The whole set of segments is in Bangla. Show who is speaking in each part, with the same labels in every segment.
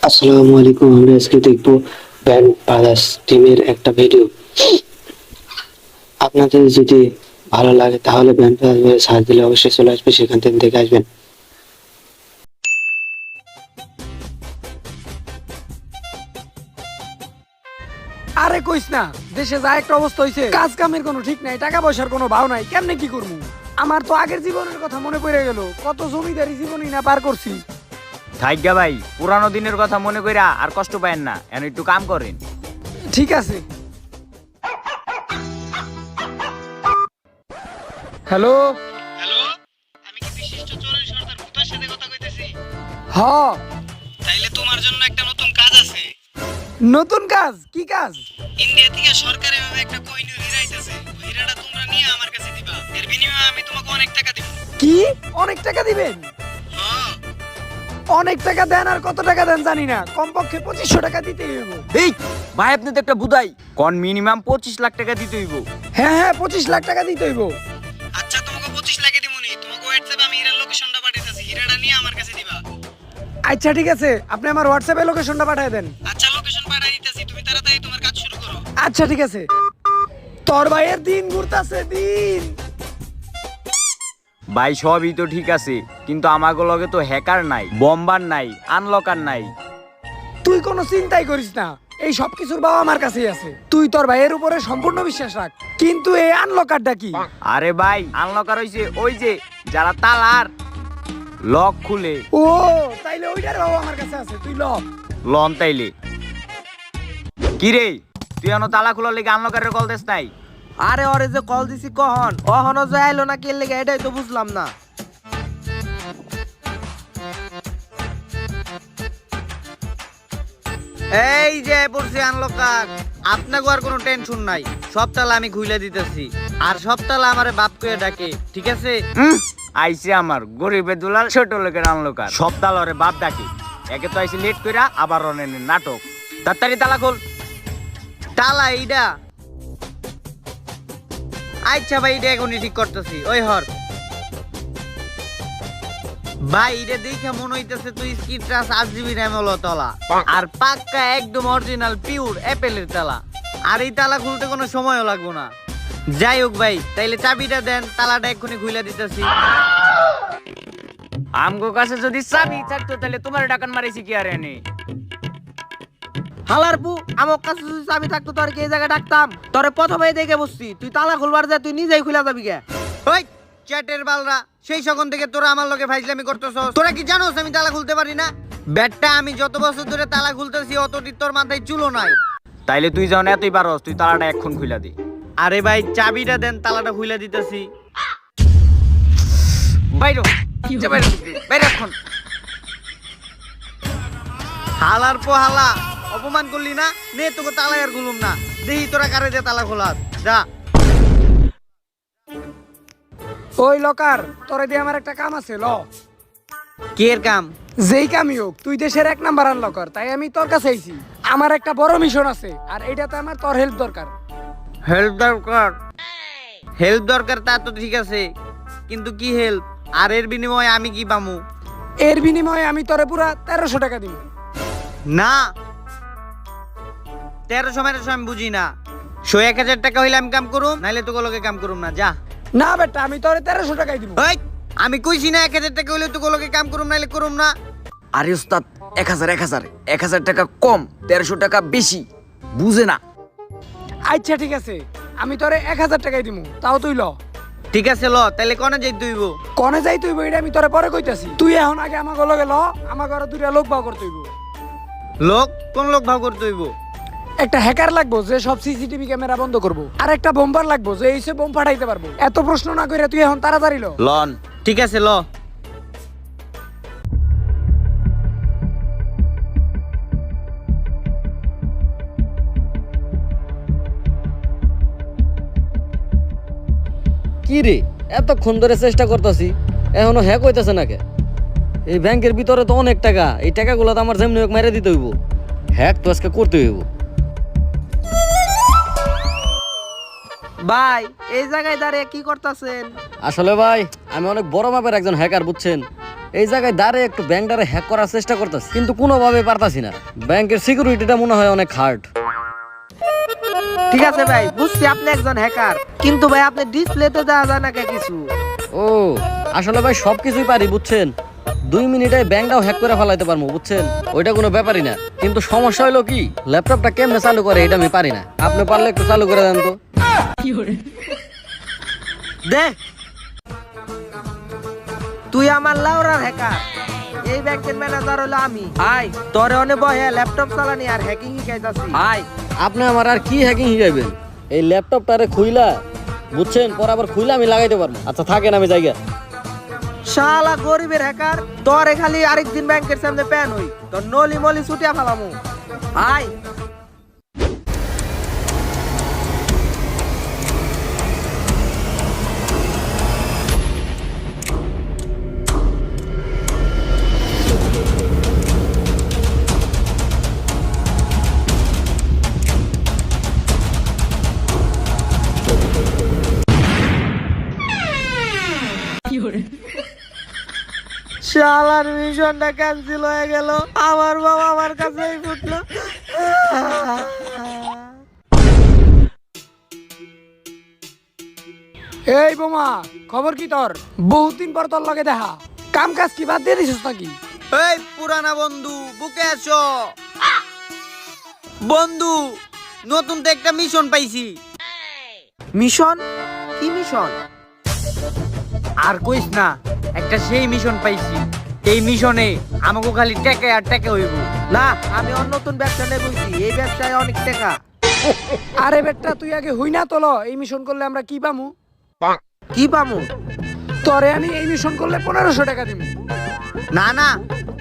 Speaker 1: আসসালামু আলাইকুম। আমরা আজকে দেখবো ব্যান্ড ব্রাদার্স টিমের একটা ভিডিও। আপনাদের যদি ভালো লাগে তাহলে ব্যান্ড ব্রাদার্স সার্চ দিলে অবশ্যই চলে আসবে, সেখান থেকে দেখে আসবেন।
Speaker 2: আরে কইস না, দেশে যা একটা অবস্থা হইছে, কাজ কামের কোনো ঠিক নাই, টাকা পয়সার কোনো ভাও নাই, কেমনে কি করবো? আমার তো আগের জীবনের কথা মনে পড়ে গেল, কত জমিদারি জীবনই না পার করছি।
Speaker 3: থাইগা ভাই, পুরানো দিনের কথা মনে কইরা আর কষ্ট পায়েন না, এখন একটু কাম করেন।
Speaker 2: ঠিক আছে। হ্যালো
Speaker 4: হ্যালো, আমি কি বিশিষ্ট চোরাই সর্দার ভূতার সাথে কথা কইতেছি?
Speaker 2: হ।
Speaker 4: তাইলে তোমার জন্য একটা নতুন কাজ আছে।
Speaker 2: নতুন কাজ? কি কাজ?
Speaker 4: ইন্ডিয়া থেকে সরকারি ভাবে একটা কোহিনূর হীরা আইতাছে। ওই হীরাটা তোমরা নিয়ে আমার কাছে দিবা। এর বিনিময়ে আমি তোমাকে অনেক টাকা দিব।
Speaker 2: কি অনেক টাকা দিবেন?
Speaker 4: হ্যাঁ,
Speaker 2: অনেক টাকা দেন আর কত টাকা দেন জানি না, কমপক্ষে 2500 টাকা দিতেই হইব।
Speaker 3: এই ভাই, আপনি তো একটা বুদাই কোন, মিনিমাম 25 লাখ টাকা দিতে হইব।
Speaker 2: হ্যাঁ, 25 লাখ টাকা দিতে হইব।
Speaker 4: আচ্ছা তোমাকে 25 লাখে দিমুনি। তোমাকে হোয়াটসঅ্যাপে আমি হীরার লোকেশনটা পাঠাইতাছি। হীরাটা নিয়ে আমার কাছে দিবা।
Speaker 2: আচ্ছা ঠিক আছে, আপনি আমার হোয়াটসঅ্যাপে লোকেশনটা পাঠিয়ে দেন।
Speaker 4: আচ্ছা, লোকেশন পাঠাই দিতেছি। তুমি তাড়াতাড়ি তোমার কাজ শুরু করো।
Speaker 2: আচ্ছা ঠিক আছে। তোর ভাইয়ের দিন ঘুরতাছে দিন।
Speaker 3: ভাই সবই তো ঠিক আছে, কিন্তু আমাগো লগে তো হ্যাকার নাই, বম্বার নাই, আনলকার নাই।
Speaker 2: তুই কোনো চিন্তাই করিস না, এই সব কিছুর বাবা আমার কাছেই আছে। তুই তোর ভাইয়ের উপরে সম্পূর্ণ বিশ্বাস রাখ। কিন্তু এই আনলকারটা কি?
Speaker 3: আরে ভাই, আনলকার হইছে ওই যে যারা তালার লক খুলে।
Speaker 2: ও, তাইলে ওইটার বাবা আমার কাছে আছে, তুই ল।
Speaker 3: লন তাইলে কি রে, তুই এখনো তালা খোলার লেগে আনলকারের কল দেস নাই?
Speaker 5: আরে ওরে যে কল দিছি কখন অহনো যে আইলো না কে লেগে এটাই তো বুঝলাম না।
Speaker 3: এই যে পড়ছি আনলকার, আপনাকে আর কোনো টেনশন নাই, সব তালা আমি খুইলা দিতেছি। আর সব তালা আমারে বাপ কইয়া ডাকে, ঠিক আছে? আইছে আমার গরিবে দুলাল ছোট লোকের আনলকার, সব তালা ওরে বাপ ডাকে। একে তো আইছে লেট কইরা, আবার অনেক নাটক। তাড়াতাড়ি তালা খোল। তালা এইটা? আচ্ছা ভাই, এটা এখনই ঠিক করতেছি। ওই হর ভাই, এটা দেখে মনে হইতেছে তুই স্ক্রিন টাচ 8 GB RAM হলো তালা, আর পাক্কা একদম অরিজিনাল পিওর অ্যাপেলের তালা। আর এই তালা খুলতে কোনো সময়ও লাগবে না। যাই হোক ভাই, তাইলে চাবিটা দেন, তালাটা এক্ষুনি খুলে দিতেছি। আমগো কাছে যদি চাবি থাকতো তাহলে তোমার ডাকান মারিছি কি আর এনে।
Speaker 5: হালার পু, আমার কাছে যদি চাবি থাকতো তোর কি এই জায়গায় ডাকতাম? তোরে প্রথমেই দেখে বসছি, তুই তালা খুলবার যা তুই নিজেই খুলে যাবি কে?
Speaker 3: ওই চ্যাটের বালরা, সেই সকন থেকে তোরা আমার লগে ফাইজলামি করতেছস। তোরা কি জানোস আমি তালা খুলতে পারি না? ব্যাটটা আমি যত বছর ধরে তালা খুলতেছি অতটি তোর মাথায় চুলো নাই। তাইলে তুই যখন এতই পারস, তুই তালাটা এখন খুইলা দি। আরে ভাই, চাবিটা দেন, তালাটা খুইলা দিতেছি। বাইরো বাইরে এখন। হালার পো হালা, অপমান করলি না? নে তোকে তালা আর খুলুম না, দেখি তোরা কারে দিয়ে তালা খোলাস। যা।
Speaker 2: ওই লকার, তোরে দিয়ে আমার একটা কাম আছে, ল।
Speaker 3: কি এর কাম?
Speaker 2: যেই কামই হোক, তুই দেশের 1 নাম্বার আনলকার, তাই আমি তোর কাছে আইছি। আমার একটা বড় মিশন আছে, আর এইটাতে আমার তোর হেল্প দরকার।
Speaker 3: হেল্প দরকার? হেল্প দরকার তা তো ঠিক আছে, কিন্তু কি হেল্প? আর এর বিনিময়ে আমি কি পামু?
Speaker 2: এর বিনিময়ে আমি তোরে পুরা 1300 টাকা দিব।
Speaker 3: না, 1300 আমি বুঝি না। 1000 টাকা হইলে আমি কাম করুম, নাইলে তো লোকে কাম করুম না। যা।
Speaker 2: না বেটা, আমি তোরে 1300 টাকাই দিব।
Speaker 3: ওই, আমি কইছি না 1000 টাকা হইলে তো লোকে কাম করুম, নাইলে করুম না।
Speaker 6: আরে ওস্তাদ, 1000 টাকা কম, 1300 টাকা বেশি, বুঝে না।
Speaker 2: আচ্ছা ঠিক আছে, আমি তোরে 1000 টাকাই দিব, তাও তুই ল।
Speaker 3: ঠিক আছে ল, তাইলে কোনে যাই তুইব?
Speaker 2: কনে যাই তুই এটা আমি তোরে পরে কইতাছি। তুই এখন আগে আমাকে লগে ল, আমাকে আরো 2টা লোক পাও করতে হইব।
Speaker 3: লোক? কোন লোক ভাগ করতে হইব?
Speaker 2: একটা হ্যাকার লাগবো যে সব সিসিটিভি ক্যামেরা বন্ধ করবো, আর একটা বোম্বার লাগবো যে এইসে বোম ফাটাইতে পারবো। এত প্রশ্ন না কইরা তুই এখন তাড়াতাড়ি ল।
Speaker 3: লন। ঠিক আছে ল।
Speaker 7: কি রে, এতক্ষণ ধরে চেষ্টা করতেছি, এখনো হ্যাক হইতেছে না কে? এই ব্যাংকের ভিতরে তো অনেক টাকা, এই টাকাগুলো তো আমার যেমনি হোক মেরে দিতে হইব। হ্যাক তো আজকে করতে হইব।
Speaker 5: ভাই এই জায়গায় দাঁড়িয়ে কি করতেছেন?
Speaker 7: আসলে ভাই, আমি অনেক বড় মাপের একজন হ্যাকার, বুঝছেন? এই জায়গায় দাঁড়িয়ে একটু ব্যাংকটারে হ্যাক করার চেষ্টা করতেছি, কিন্তু কোনোভাবে পারতাছি না। ব্যাংকের সিকিউরিটিটা মনে হয় অনেক হার্ড।
Speaker 5: ঠিক আছে ভাই, বুঝছি আপনি একজন হ্যাকার, কিন্তু ভাই আপনি ডিসপ্লেতে দেওয়া যায় না কে কিছু।
Speaker 7: ও আসলে ভাই সবকিছুই পারি বুঝছেন, 2 মিনিটে ব্যাংকটাও হ্যাক করে ফেলাইতে পারবো বুঝছেন, ওইটা কোনো ব্যাপারই না। কিন্তু সমস্যা হলো কি, ল্যাপটপটা কেমনে চালু করে এটা আমি পারি না। আপনি পারলে একটু চালু করে দেন তো।
Speaker 5: দে, তুই আমার লাউরার হ্যাকার, এই ব্যাংকের ম্যানেজার হলো আমি। আয় তোরে অনে বহে ল্যাপটপ চালানি আর হ্যাকিং শিখাইতাছি। আয়
Speaker 7: আপনি আমার আর কি হ্যাকিং শিখাইবেন? এই ল্যাপটপটারে খুইলা বুঝছেন, পর আবার খুইলা আমি লাগাইতে পারবো। আচ্ছা থাকেন, আমি জায়গা।
Speaker 5: শালা গরিবের হ্যাকার, তোরে খালি আরেকদিন ব্যাংকের সামনে প্যান হই, তোর নলি মলি ছুটিয়া ফেলামু। আয় শালার মিশনটা ক্যান্সেল হয়ে গেল, আমার বাবা আমার কাছেই ফুটলো।
Speaker 2: এই বোমা, খবর কি তোর? বহুত দিন পর তোর লগে দেখা, কাম কাজ কি বাদ দিয়ে দিছিস নাকি?
Speaker 3: এই পুরানা বন্ধু বুকে আসো। বন্ধু, নতুন তো একটা মিশন পাইছি।
Speaker 5: মিশন? কি মিশন?
Speaker 3: আর কইস না, একটা সেই মিশন পাইছি। এই মিশনে আমাকে খালি টেকে আর টেকে হইব।
Speaker 5: না, আমি অন্য নতুন ব্যবসা নিয়ে বলছি, এই ব্যবসায় অনেক টাকা।
Speaker 2: আরে বেটা তুই আগে হই না তোলো, এই মিশন করলে আমরা কি পামু?
Speaker 5: কি পামু?
Speaker 2: তোরে আমি এই মিশন করলে 1500 টাকা দিব।
Speaker 3: না না,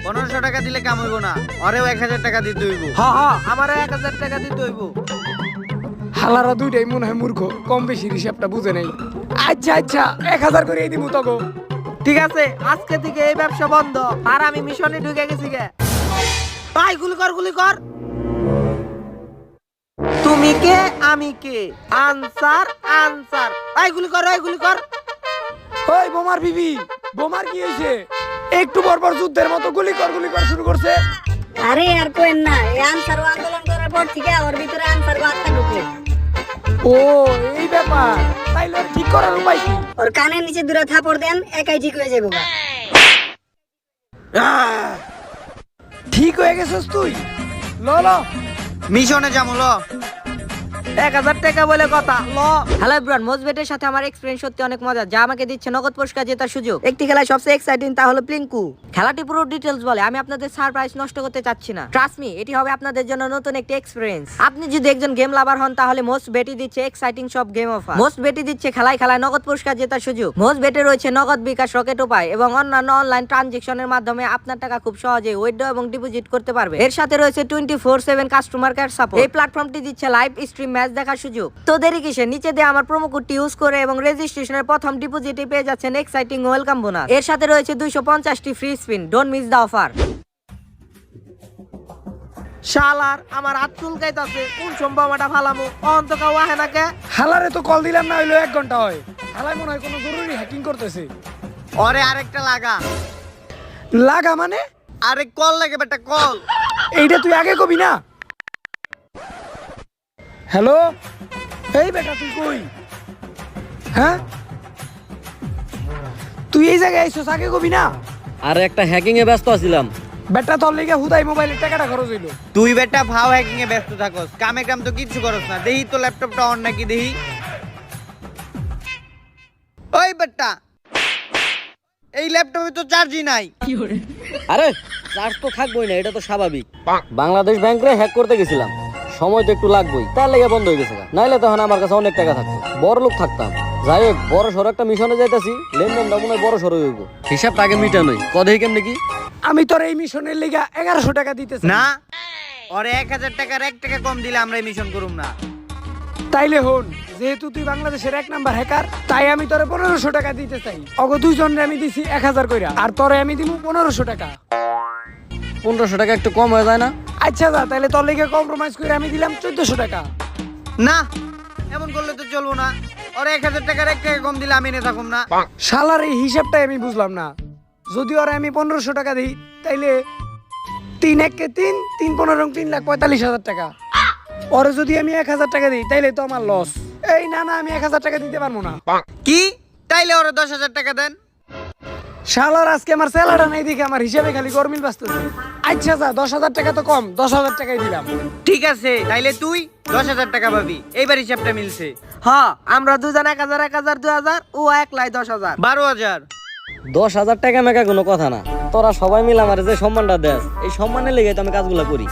Speaker 3: 1500 টাকা দিলে কাম হইব না, ওরেও 1000 টাকা দিতে হইব।
Speaker 5: হ্যাঁ হ্যাঁ, আমার 1000 টাকা দিতে হইব।
Speaker 2: হালারা দুইটাই মনে হয় মূর্খ, কম বেশি হিসাবটা বুঝে নাই। আচ্ছা আচ্ছা, 1000 করে দিব তোকে।
Speaker 5: ঠিক আছে, আজকে থেকে এই ব্যবসা বন্ধ, আর আমি মিশনে ঢুকে গেছি গে। ভাই গুলি কর, গুলি কর। তুমি কে, আমি কে? Answer answer. ভাই গুলি কর, ভাই গুলি কর।
Speaker 2: ওই বোমার বিবি, বোমার কি হয়েছে? একটু পর পর যুদ্ধের মতো গুলি কর শুরু করছে।
Speaker 8: আরে আর কোয়েন না, এই আনসার আন্দোলন করার পর থেকে ওর ভিতরে আনসার আত্মা ঢুকে।
Speaker 2: ও এই ব্যাপার, তাইলে ওর ঠিক করার উপায় কি?
Speaker 8: ওর কানের নিচে দুটো থাপড় দেন, একাই ঠিক হয়ে যাবে।
Speaker 2: ঠিক হয়ে গেছিস তুই? ল ল
Speaker 3: মিশনে যাবো ল।
Speaker 5: 1000 টাকা বলে কথা, ল।
Speaker 9: হ্যালো এভরিওয়ান, মোজবেটের সাথে আমার এক্সপেরিয়েন্স সত্যি অনেক মজা, যা আমাকে দিচ্ছে নগদ পুরস্কার জেতার সুযোগ। একটি খেলায় সবচেয়ে এক্সাইটিং, তা হলো প্লিঙ্কু। খেলাটি পুরো ডিটেলস বলে, আমি আপনাদের সারপ্রাইজ নষ্ট করতে চাচ্ছি না। ট্রাস্ট মি, এটি হবে আপনাদের জন্য নতুন একটি এক্সপেরিয়েন্স। আপনি যদি একজন গেম লাভার হন, তাহলে মোস্ট বেটি দিচ্ছে এক্সাইটিং সব গেম অফার। মোস্ট বেটি দিচ্ছে খেলায় খেলায় নগদ পুরস্কার জেতার সুযোগ। মোস্ট বেটে রয়েছে নগদ, বিকাশ, রকেট উপায় এবং অন্যান্য অনলাইন ট্রানজেকশনের মাধ্যমে আপনার টাকা খুব সহজেই উইথড্র এবং ডিপোজিট করতে পারবে। এর সাথে রয়েছে 24/7 কাস্টমার কেয়ার সাপোর্ট। এই প্ল্যাটফর্মটি দিচ্ছে লাইভ স্ট্রিম ম্যাচ দেখার সুযোগ। তো দেরি কিসের, নিচে দিয়ে আমার প্রোমো কোডটি ইউজ করে এবং রেজিস্ট্রেশনের প্রথম ডিপোজিটে পেয়ে যাচ্ছেন এক্সাইটিং ওয়েলকাম বোনাস। এর সাথে রয়েছে 250টি free spin. Don't miss the offer.
Speaker 5: শালার আমার হাত চুলকাইতাছে, কোন সম্ভাবনাটা ফালামু? অন্তকা ওয়াহে নাকে।
Speaker 2: হালারে তো কল দিলাম না, হইলো 1 ঘন্টা হয়। হালাই মনে হয় কোনো জরুরি হ্যাকিং করতেছে।
Speaker 3: ওরে আরেকটা লাগা।
Speaker 2: লাগা মানে?
Speaker 3: আরে কল লাগে বেটা, কল।
Speaker 2: এইটা তুই আগে কবি না? হ্যালো, এই বেটা তুই কই? হ্যাঁ, তুই এই জায়গায় আইছস, আগে কবি না?
Speaker 7: আর একটা হ্যাকিং এ ব্যস্ত আছিলাম।
Speaker 2: বেটা তোর লেগে হুদাই মোবাইলের টাকাটা খরচ হইলো।
Speaker 3: তুই বেটা ভাও হ্যাকিং এ ব্যস্ত থাকস, কামে কাম তো কিচ্ছু করস না। দেহি তো ল্যাপটপটা অন নাকি দেহি। ওই বেটা, এই ল্যাপটপে তো চার্জই নাই।
Speaker 7: আরে চার্জ তো থাকবোই না, এটা তো স্বাভাবিক। বাংলাদেশ ব্যাংকে হ্যাক করতে গেছিলাম, সময় তো একটু লাগবেই, তার লেগে বন্ধ হয়ে গেছে। নাইলে তখন আমার কাছে অনেক টাকা থাকতো, বড় লোক থাকতাম। যাই হোক, বড় সড়ো একটা মিশনে যাইতাছি, লেনদেনটা মনে হয় বড় সড়ো হইব। হিসাবটা আগে মিটানোই, কদেই কেমনে কি?
Speaker 2: আমি তোর এই মিশনের লেগে 1100 টাকা দিতেছি
Speaker 3: না, ওরে 1000 টাকার 1 টাকা কম দিলে আমরা এই মিশন করুম না।
Speaker 2: তাইলে হন, যেহেতু তুই বাংলাদেশের 1 নাম্বার হ্যাকার, তাই আমি তোরে 1500 টাকা দিতে চাই। অগ দুইজনে আমি দিছি 1000 কইরা, আর তোরে আমি দিব 1500 টাকা।
Speaker 7: 1500 টাকা একটু কম হয়ে যায় না?
Speaker 2: আচ্ছা যা, তাইলে তোর লেগে কম্প্রোমাইজ করে আমি দিলাম 1400 টাকা।
Speaker 3: না, এমন করলে তো চলবো না। ওরে 1000 টাকার 1 টাকা কম দিলে আমি এনে থাকুম না।
Speaker 2: শালার এই হিসাবটাই আমি বুঝলাম না। যদি ওরা আমি 1500 টাকা দিই তাইলে 3 1 3 3 15 3,45,000 টাকা। ওরে যদি আমি 1000 টাকা দিই তাইলে তো আমার লস। এই না না, আমি 1000 টাকা দিতে পারবো না।
Speaker 3: কি তাইলে ওরে 10,000 টাকা দেন।
Speaker 2: শালার আজকে আমার স্যালারি নাই দেখে আমার হিসাবে খালি গরমিল বাঁচতেছে। আচ্ছা যা, 10,000 টাকা তো কম, 10,000 টাকাই দিলাম।
Speaker 3: ঠিক আছে, তাইলে তুই 10,000 টাকা পাবি। এইবার হিসাবটা মিলছে।
Speaker 5: হ্যাঁ, আমরা দুজন 1000 1000 2000, ও একলাই 10,000।
Speaker 3: 12,000।
Speaker 7: 10,000 টাকা মেকা কোনো কথা না। তোরা সবাই মিলে আমার যে সম্মানটা দেস, এই সম্মানের লেগে তো আমি কাজগুলো করি।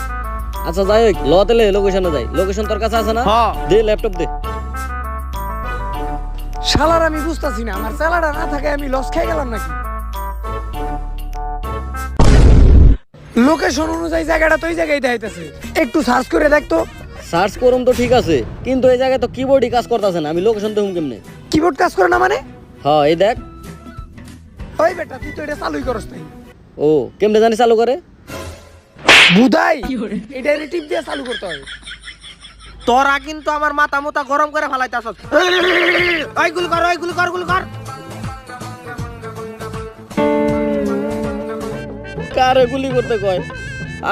Speaker 7: আচ্ছা যাই হোক, লতেলে লোকেশনে যাই। লোকেশন তোর কাছে আছে না?
Speaker 3: হ্যাঁ।
Speaker 7: দে ল্যাপটপ দে।
Speaker 2: শালার আমি বুঝতাছি না, আমার স্যালারি না থাকে আমি লস খেয়ে গেলাম নাকি? লোকেশন অনুযায়ী জায়গাটা তো এই জায়গায় দেখাইতেছে, একটু সার্চ করে দেখতো।
Speaker 7: সার্চ করুম তো ঠিক আছে, কিন্তু এই জায়গায় তো কিবোর্ডই কাজ করতেছে না। আমি লোকেশন দেখুন কেমনে?
Speaker 2: কিবোর্ড কাজ করে না মানে?
Speaker 7: হ্যাঁ এই দেখ।
Speaker 2: ওই বেটা, তুই তো এটা চালুই করস নাই।
Speaker 7: ও কেমনে জানি চালু করে?
Speaker 2: বুধাই এটা টিপ দিয়ে চালু করতে হয়।
Speaker 5: তোরা কিন্তু আমার মাথা মোতা গরম করে ফেলাইতাছস। ওইগুলো কর, ওইগুলো কর, ওইগুলো কর।
Speaker 7: কারে গুলি করতে কয়?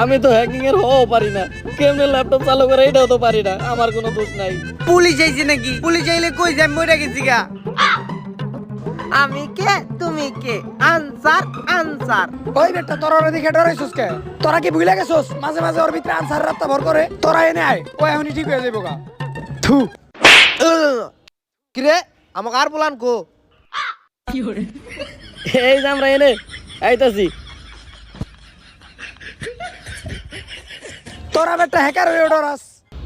Speaker 7: আমি তো হ্যাকিং এর হও পারি না, কেমনে ল্যাপটপ চালু করে এটাও তো পারি না। আমার কোনো দোষ নাই।
Speaker 3: পুলিশ আইছে নাকি? পুলিশ আইলে কই যাই, মরে গেছি গা।
Speaker 5: আমি কে, তুমি কে? Answer, answer.
Speaker 2: ওই বেটা, তোরা ওরা দেখে ডরাইছস কে? তোরা কি ভুলে গেছস মাঝে মাঝে ওর ভিতরে আনসার রাস্তা ভর করে? তোরা এনে আয়, ও এখনই ঠিক হয়ে যাবো গা। থু।
Speaker 5: কিরে, আমাকে আর বলান কো?
Speaker 7: এই যে আমরা এনে আইতাছি।
Speaker 2: তোরা বেটা হ্যাকার হয়ে ডরাস।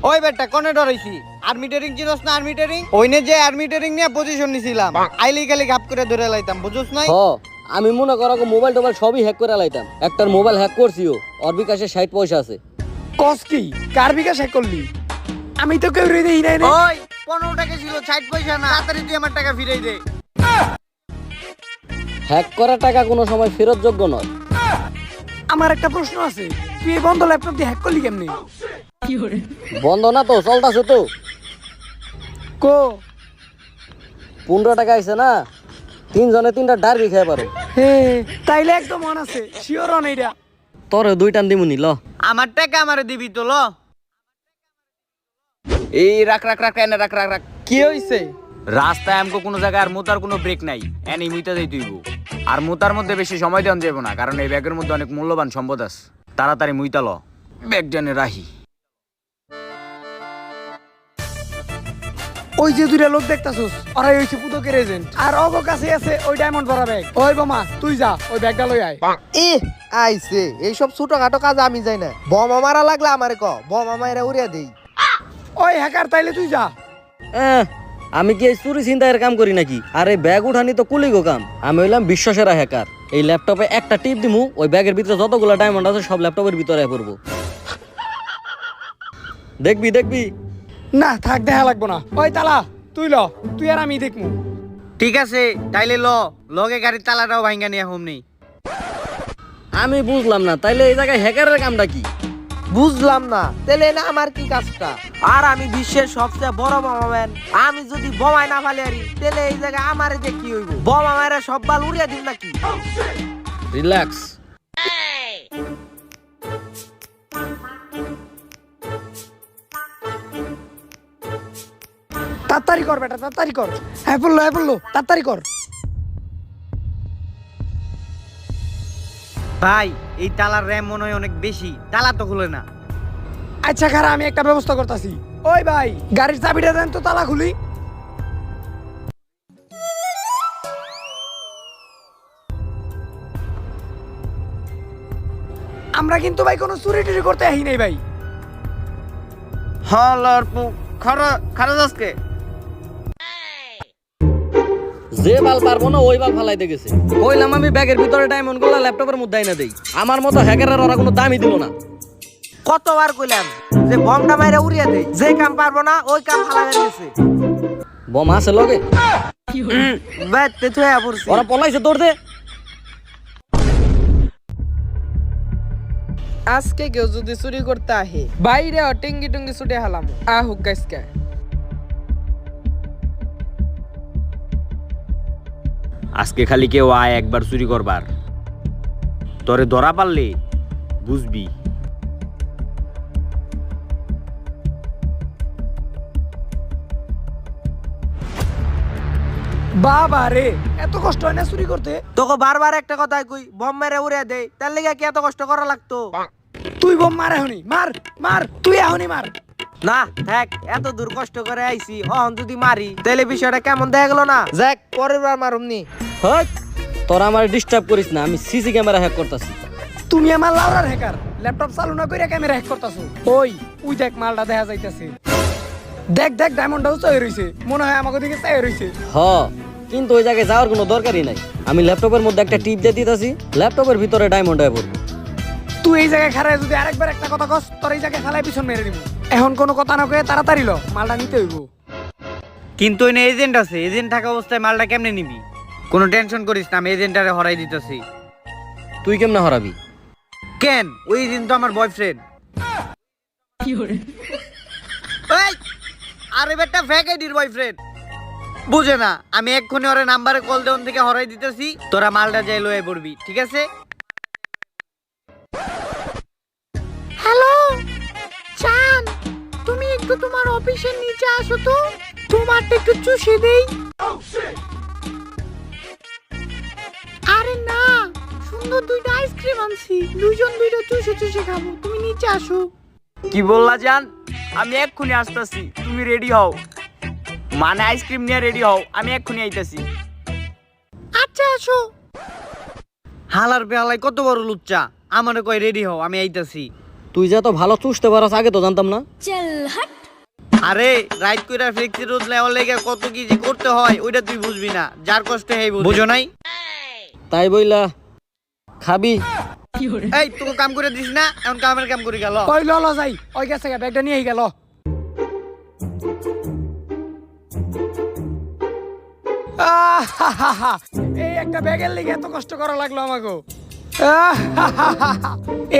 Speaker 3: ওই বেটা কোনে ডরাইছি? আর্মি ট্রেনিং চিনস না? আর্মি ট্রেনিং ওইনে যে আর্মি ট্রেনিং নিয়ে পজিশন নিছিলাম, আইলি গালি গাপ করে ধরে লাইতাম, বুঝছস নাই?
Speaker 7: হ, আমি মনে করো মোবাইল টোবাইল সবই হ্যাক করে লাইতাম। একটার মোবাইল হ্যাক করছিও, ওর বিকাশে 60 পয়সা আছে।
Speaker 2: কস কি? কার বিকাশ হ্যাক করলি? আমি তো কেউ রে দেই নাই।
Speaker 3: ওই 15 টাকা ছিল, 60 পয়সা না। তাড়াতাড়ি তুই আমার টাকা ফিরাই দে।
Speaker 7: হ্যাক করা টাকা কোনো সময় ফেরত যোগ্য নয়।
Speaker 2: আমার একটা প্রশ্ন আছে, তুই এই বন্ধ ল্যাপটপ দিয়ে হ্যাক করলি কেমনে?
Speaker 7: বন্ধ না তো, চলতেছে তো।
Speaker 2: কো
Speaker 7: 15 টাকা আইছে না, 3 জনে 3টা ডারবি খেয়ে পারো।
Speaker 2: হে, তাইলে একদম মন আছে, শিওর অন এইটা।
Speaker 7: তোরে 2 টান দিমুনি ল।
Speaker 3: আমার টাকা আমারে দিবি তো ল। এই রাখ রাখ রাখ, এনে রাখ রাখ রাখ।
Speaker 5: কি হইছে?
Speaker 3: রাস্তায় আমকো কোনো জায়গায় আর মুতার কোনো ব্রেক নাই, এনে মুইতা যাই তুইব। আর মুতার মধ্যে বেশি সময় দেন যাবো না, কারণ এই ব্যাগের মধ্যে অনেক মূল্যবান সম্পদ আছে। তাড়াতাড়ি মুইতা ল, ব্যাগ জানে রাহি।
Speaker 2: ওই যে দুইটা লোক দেখতাছস, ওরাই হইছে পুতকের এজেন্ট। আর অগ কাছে আছে ওই ডায়মন্ড ভরা ব্যাগ। ওই বোমা, তুই যা ওই ব্যাগটা লই আয়।
Speaker 5: ই আইছে, এইসব ছোটখাটো কাজ আমি যাই না। বোমা মারা লাগলে আমারে ক, বোমা মাইরা উড়িয়া দেই।
Speaker 2: ওই হ্যাকার, তাইলে তুই যা।
Speaker 7: আমি কি এই চুরি ছিনতাইয়ের কাম করি নাকি? আর এই ব্যাগ উঠানি তো কুলিগো কাম। আমি হইলাম বিশ্বসেরা হ্যাকার। এই ল্যাপটপে একটা টিপ দিমু, ওই ব্যাগের ভিতরে যতগুলো ডায়মন্ড আছে সব ল্যাপটপের ভিতরে পড়বো। দেখবি দেখবি।
Speaker 2: না থাক, দেখা লাগবো না। ওই তালা তুই ল, তুই আর আমি দেখমু।
Speaker 3: ঠিক আছে, তাইলে ল, লগে গাড়ির তালাটাও ভাঙ্গা নিয়ে হোমনি।
Speaker 7: আমি বুঝলাম না, তাইলে এই জায়গায় হ্যাকারের কামটা কি?
Speaker 5: বুঝলাম না, তাহলে না আমার কি কাজটা? আর আমি বিশ্বের সবচেয়ে বড় বোমা ম্যান। আমি যদি বোমায় না ফালি আরি, তাহলে এই জায়গায় আমারে যে কি হইব? বোমা মাইরা সব বাল উড়িয়া দিন নাকি?
Speaker 7: রিল্যাক্স।
Speaker 2: তাড়াতাড়ি কর বেটা, তাড়াতাড়ি কর। হ্যাঁ বললো, তাড়াতাড়ি কর।
Speaker 3: ভাই, এই তালার র্যাম মনে হয় অনেক বেশি, তালা তো খুলে না।
Speaker 2: আচ্ছা খারাপ, আমি একটা ব্যবস্থা করতেছি। ওই ভাই, গাড়ির চাবিটা দেন তো, তালা খুলি। আমরা কিন্তু ভাই কোনো চুরি টুরি করতে আহি নাই ভাই।
Speaker 3: হলার খারা খারা যাচ্ছে।
Speaker 7: যে বাল পারবো না ওই বাল ফালাইতে গেছে। কইলাম আমি ব্যাগের ভিতরে ডায়মন্ড গুলা ল্যাপটপের মধ্যে আইনা দেই। আমার মতো হ্যাকারের ওরা কোনো দামই দিল না।
Speaker 5: কতবার কইলাম যে বোমটা মাইরা উড়িয়া দেই, যে কাম পারবো না ওই কাম ফালাইয়া গেছে।
Speaker 7: বোম আছে লগে?
Speaker 5: বাইতে থয়া পড়ছি।
Speaker 7: ওরা পলাইছে, দৌড় দে।
Speaker 5: আজকে কেউ যদি চুরি করতে আহে, বাইরে টিঙ্গি টুঙ্গি ছুটে হালাম। আহুক গাইসকে।
Speaker 3: আজকে খালি কেউ আয় একবার চুরি করবার। তোরে ধরা পারলে বুঝবি।
Speaker 2: বাবা রে, এত কষ্ট হয় না চুরি করতে?
Speaker 5: তোকে বারবার একটা কথাই কই, বম মেরে উড়ে দেই, তার লেগে কি এত কষ্ট করা লাগতো?
Speaker 2: তুই বোম মার এখনই, মার মার, তুই এখনই মার।
Speaker 5: না থাক, এত দূর কষ্ট করে আইছি, অহন যদি মারি তাহলে বিষয়টা কেমন দেখা গেল না? যাক, পরের বার মারুমনি।
Speaker 7: হট, তোরা আমার ডিস্টার্ব করিস না, আমি সিসি ক্যামেরা হ্যাক করতেছি।
Speaker 2: তুমি আমার লাউরার হ্যাকার, ল্যাপটপ চালু না করে ক্যামেরা হ্যাক করতেছো। ওই দেখ মালটা দেখা যাইতাছে। দেখ দেখ, ডায়মন্ডটাও চাই রইছে, মনে হয় আমাকে দিকে চাই রইছে।
Speaker 7: হ, কিন্তু ওই জায়গায় যাওয়ার কোনো দরকারই নাই। আমি ল্যাপটপের মধ্যে একটা টিপ দিয়ে দিতেছি, ল্যাপটপের ভিতরে ডায়মন্ড হয়ে পড়বে।
Speaker 2: তুই এই জায়গায় খারায় যদি আরেকবার একটা কথা কস, তোর এই জায়গায় খালাই পিছন মেরে দিব। এখন কোনো কথা না কয়ে তাড়াতাড়ি ল, মালটা নিতে হইব।
Speaker 3: কিন্তু এনে এজেন্ট আছে, এজেন্ট থাকা অবস্থায় মালটা কেমনে নিবি? কোনো টেনশন করিস না, আমি এজেন্টারে হরাই দিতেছি।
Speaker 7: তুই কেমনে হরাবি?
Speaker 3: কেন, ওই এজেন্ট তো আমার বয়ফ্রেন্ড। আরে বেটা, ফেক আইডির বয়ফ্রেন্ড বুঝে না। আমি এক্ষুনি ওর নাম্বারে কল দেওয়ার থেকে হরাই দিতেছি, তোরা মালটা যাই লয়ে পড়বি, ঠিক আছে?
Speaker 2: হ্যালো চান, তুমি একটু তোমার অফিসের নিচে আসো তো, তোমারটা একটু চুষে দেই। আরে না, সুন্দর দুইটা আইসক্রিম আনছি, দুইজন দুইটা চুষে চুষে খাবো, তুমি নিচে আসো।
Speaker 3: কি বললা জান? আমি এক্ষুনি আসতেছি, তুমি রেডি হও। মানে আইসক্রিম নিয়ে রেডি হও, আমি এক্ষুনি আইতাছি।
Speaker 2: আচ্ছা আসো।
Speaker 3: হালার বেহালাই কত বড় লুচ্চা, আমারে কই রেডি হও, আমি আইতাছি।
Speaker 7: তুই যা তো ভালো চুষতে পারস, আগে তো জানতাম না।
Speaker 3: আরে রাইট কইরা ফ্লেক্সি রোড লেওয়ার লেগে কত কি যে করতে হয় ওইটা তুই বুঝবি না, যার কষ্ট হেই বুঝো নাই।
Speaker 7: তাই বইলা খাবি?
Speaker 3: এই তোকে কাম করে দিস না, এখন কামের কাম করি গেল।
Speaker 2: কই ল যাই, ওই গেছে ব্যাগটা নিয়ে গেল। এই একটা ব্যাগের লেগে এত কষ্ট করা লাগলো আমাকে।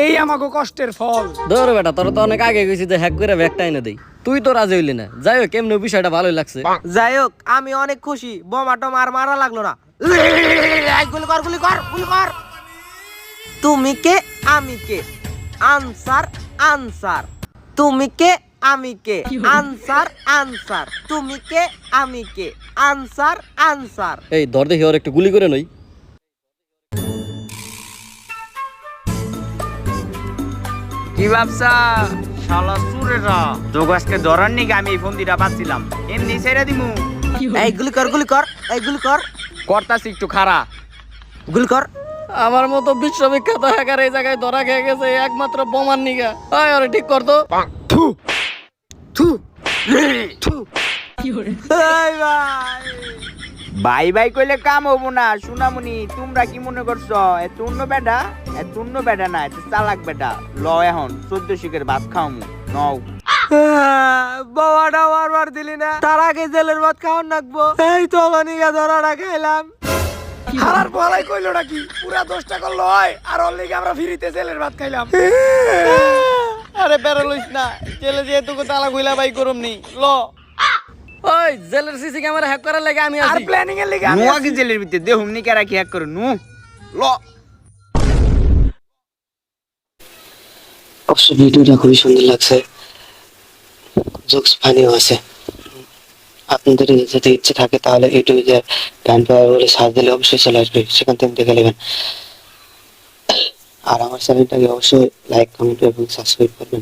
Speaker 2: এই আমাকে কষ্টের ফল।
Speaker 7: ধর বেটা, তোরা তো অনেক আগে গেছি যে হ্যাক করে ব্যাগটা এনে দেই, তুই তো রাজি হইলি না। যাই হোক, এমনি বিষয়টা ভালোই লাগছে।
Speaker 5: যাই হোক, আমি অনেক খুশি, বোমাটো মারা লাগলো না। গুলি কর গুলি কর গুলি কর। তুমি কে আমি কে, আনসার আনসার। তুমি কে আমি কে, আনসার আনসার। তুমি কে আমি কে, আনসার আনসার।
Speaker 7: এই ধর দেখি, ওর একটু গুলি করে নই।
Speaker 3: কি ভাবছা শালা সুরেরা, তোকে আজকে ধরার নিগে আমি এই ফোন দিটা পাচ্ছিলাম, এমনি ছেড়ে দিমু।
Speaker 5: এই গুলি কর গুলি কর, এই গুলি কর।
Speaker 3: করতাছি একটু খারা।
Speaker 5: গুলি কর।
Speaker 7: আমার মতো বিশ্ববিখ্যাত হ্যাকার এই জায়গায় ধরা খেয়ে গেছে একমাত্র বোমার নিগা। আয় ওরে ঠিক কর তো।
Speaker 5: এই ভাই,
Speaker 3: বাই বাই কইলে কাম হবো না সুনামুনি, তোমরা কি মনে করছো এত অন্য বেটা? এত অন্য বেটা না, এত চালাক বেটা। ল এখন 14 শিখের ভাত খাওয়ামু, নও।
Speaker 5: বাবাটা বারবার দিলি না, তার আগে জেলের ভাত খাওয়ান রাখবো। এই তো মানিকা ধরাটা খাইলাম।
Speaker 2: হারার বলাই কইলো নাকি, পুরা 10 টাকা লয়, আর ওর লেগে আমরা ফ্রিতে জেলের ভাত খাইলাম।
Speaker 3: আরে বেরোলিস না, জেলে যেহেতু তালা কইলা বাই করুম নি, ল।
Speaker 7: ওই জেলের সিসি ক্যামেরা হ্যাক করার লাগে আমি
Speaker 2: আর
Speaker 7: আছি।
Speaker 2: প্ল্যানিং এর লেগে আমি
Speaker 3: নুয়া কি জেলের ভিতরে দেহুম নি কারা কি হ্যাক করে নু, ল।
Speaker 1: অবশ্য ভিডিওটা খুবই সুন্দর লাগছে, জোকস ফানিও আছে। আপনাদের যদি ইচ্ছে থাকে তাহলে ইউটিউবে যে গান পাওয়া বলে সার্চ দিলে অবশ্যই চলে আসবে, সেখান থেকে দেখে নেবেন। আর আমার চ্যানেলটাকে অবশ্যই লাইক, কমেন্ট এবং সাবস্ক্রাইব করবেন।